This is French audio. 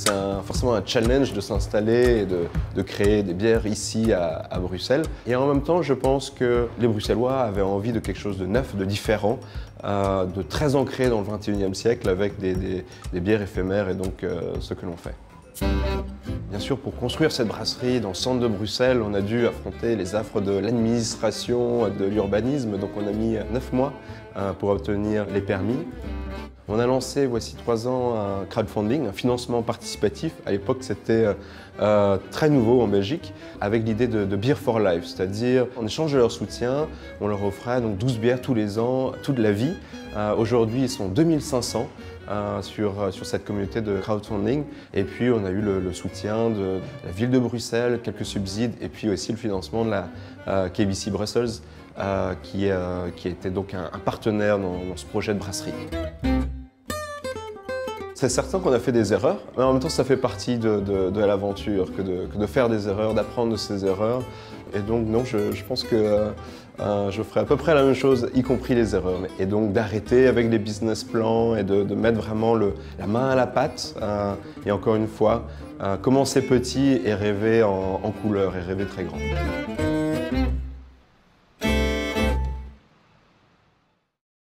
c'est forcément un challenge de s'installer et de créer des bières ici à Bruxelles. Et en même temps, je pense que les Bruxellois avaient envie de quelque chose de neuf, de différent, de très ancré dans le 21e siècle avec des bières éphémères et donc ce que l'on fait. Bien sûr, pour construire cette brasserie dans le centre de Bruxelles, on a dû affronter les affres de l'administration, de l'urbanisme, donc on a mis 9 mois pour obtenir les permis. On a lancé, voici 3 ans, un crowdfunding, un financement participatif. À l'époque, c'était très nouveau en Belgique, avec l'idée de Beer for Life, c'est-à-dire en échange de leur soutien, on leur offrait donc 12 bières tous les ans, toute la vie. Aujourd'hui, ils sont 2500 sur cette communauté de crowdfunding. Et puis, on a eu le soutien de la ville de Bruxelles, quelques subsides, et puis aussi le financement de la KBC Brussels, qui était donc un partenaire dans ce projet de brasserie. C'est certain qu'on a fait des erreurs, mais en même temps ça fait partie de l'aventure, que de faire des erreurs, d'apprendre de ces erreurs. Et donc non, je pense que je ferai à peu près la même chose, y compris les erreurs. Et donc d'arrêter avec des business plans et de mettre vraiment la main à la pâte. Et encore une fois, commencer petit et rêver en couleur et rêver très grand.